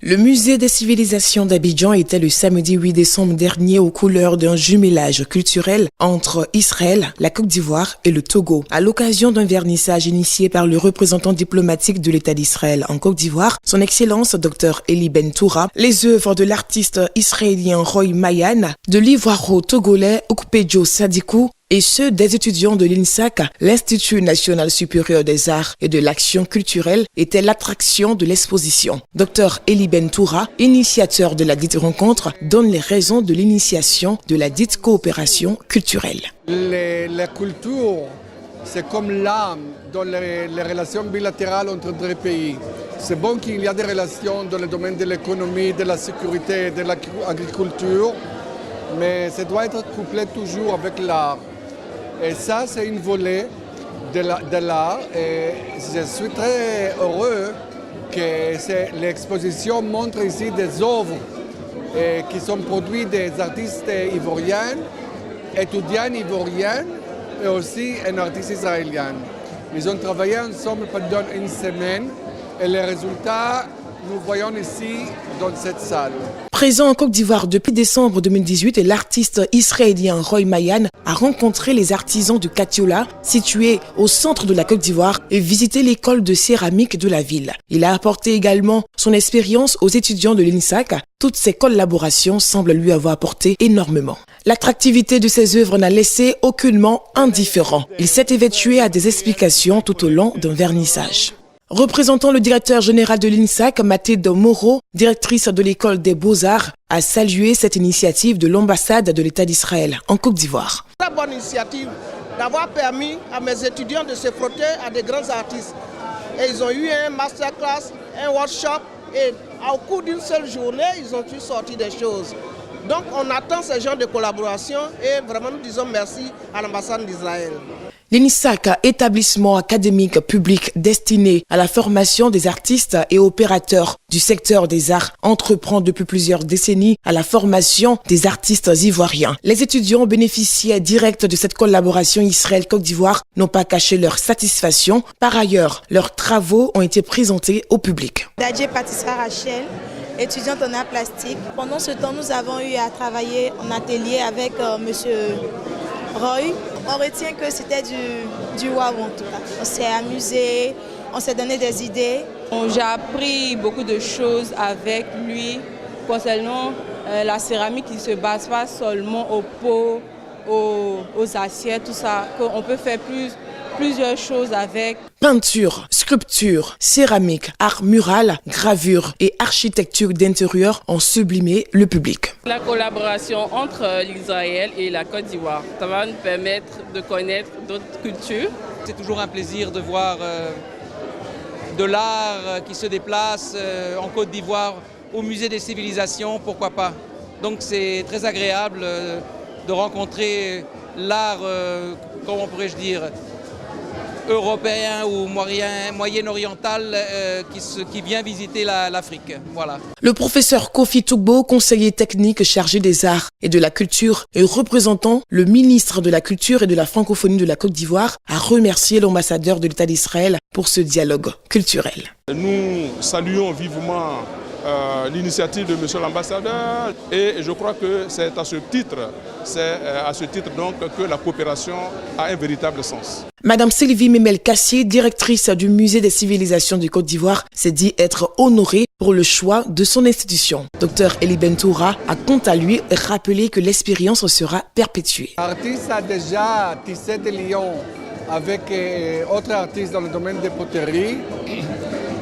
Le musée des civilisations d'Abidjan était le samedi 8 décembre dernier aux couleurs d'un jumelage culturel entre Israël, la Côte d'Ivoire et le Togo. À l'occasion d'un vernissage initié par le représentant diplomatique de l'État d'Israël en Côte d'Ivoire, son Excellence Dr Eli Bentoura, les œuvres de l'artiste israélien Roy Mayan, de l'ivoiro-togolais Okpedjo Sadikou, et ceux des étudiants de l'INSAC, l'Institut national supérieur des arts et de l'action culturelle, étaient l'attraction de l'exposition. Dr Eli Bentoura, initiateur de la dite rencontre, donne les raisons de l'initiation de la dite coopération culturelle. La culture, c'est comme l'âme dans les relations bilatérales entre deux pays. C'est bon qu'il y a des relations dans le domaine de l'économie, de la sécurité, de l'agriculture, mais ça doit être couplé toujours avec l'art. Et ça, c'est une volée de l'art. Et je suis très heureux que l'exposition montre ici des œuvres qui sont produites des artistes ivoiriens, étudiants ivoiriens et aussi un artiste israélien. Ils ont travaillé ensemble pendant une semaine et les résultats, nous voyons ici dans cette salle. Présent en Côte d'Ivoire depuis décembre 2018, l'artiste israélien Roy Mayan a rencontré les artisans de Katiola, situé au centre de la Côte d'Ivoire, et visité l'école de céramique de la ville. Il a apporté également son expérience aux étudiants de l'INSAC. Toutes ces collaborations semblent lui avoir apporté énormément. L'attractivité de ses œuvres n'a laissé aucunement indifférent. Il s'est évertué à des explications tout au long d'un vernissage. Représentant le directeur général de l'INSAC, Mathilde Moreau, directrice de l'école des Beaux-Arts, a salué cette initiative de l'ambassade de l'État d'Israël en Côte d'Ivoire. Très bonne initiative d'avoir permis à mes étudiants de se frotter à des grands artistes. Et ils ont eu un masterclass, un workshop et au cours d'une seule journée, ils ont pu sortir des choses. Donc on attend ce genre de collaboration et vraiment nous disons merci à l'ambassade d'Israël. L'INSAC, établissement académique public destiné à la formation des artistes et opérateurs du secteur des arts, entreprend depuis plusieurs décennies à la formation des artistes ivoiriens. Les étudiants bénéficiaient direct de cette collaboration Israël-Côte d'Ivoire n'ont pas caché leur satisfaction. Par ailleurs, leurs travaux ont été présentés au public. Dadje Patisserie Rachel, étudiante en art plastique. Pendant ce temps, nous avons eu à travailler en atelier avec monsieur Roy. On retient que c'était du wow en tout cas. On s'est amusé, on s'est donné des idées. J'ai appris beaucoup de choses avec lui concernant la céramique qui ne se base pas seulement aux pots, aux assiettes, tout ça. Qu'on peut faire plusieurs choses avec. Peinture, sculpture, céramique, art mural, gravure et architecture d'intérieur ont sublimé le public. La collaboration entre l'Israël et la Côte d'Ivoire, ça va nous permettre de connaître d'autres cultures. C'est toujours un plaisir de voir de l'art qui se déplace en Côte d'Ivoire au musée des civilisations, pourquoi pas. Donc c'est très agréable de rencontrer l'art, comment pourrais-je dire, européen ou moyen-oriental qui vient visiter l'Afrique. Voilà. Le professeur Kofi Tougbo, conseiller technique chargé des arts et de la culture et représentant le ministre de la Culture et de la Francophonie de la Côte d'Ivoire, a remercié l'ambassadeur de l'État d'Israël pour ce dialogue culturel. Nous saluons vivement l'initiative de monsieur l'ambassadeur et je crois que c'est à ce titre donc que la coopération a un véritable sens. Madame Sylvie Memel-Cassier, directrice du musée des civilisations du Côte d'Ivoire, s'est dit être honorée pour le choix de son institution. Dr Eli Bentoura a quant à lui rappelé que l'expérience sera perpétuée. L'artiste a déjà tissé des liens avec autres artistes dans le domaine des poteries.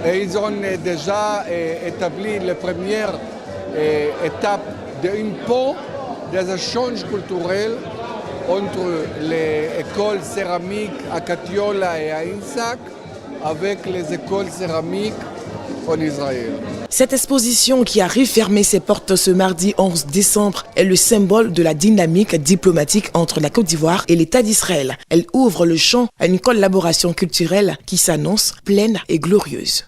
Et ils ont déjà établi la première étape d'un pont des échanges culturels entre les écoles céramiques à Katiola et à INSAC avec les écoles céramiques en Israël. Cette exposition qui a refermé ses portes ce mardi 11 décembre est le symbole de la dynamique diplomatique entre la Côte d'Ivoire et l'État d'Israël. Elle ouvre le champ à une collaboration culturelle qui s'annonce pleine et glorieuse.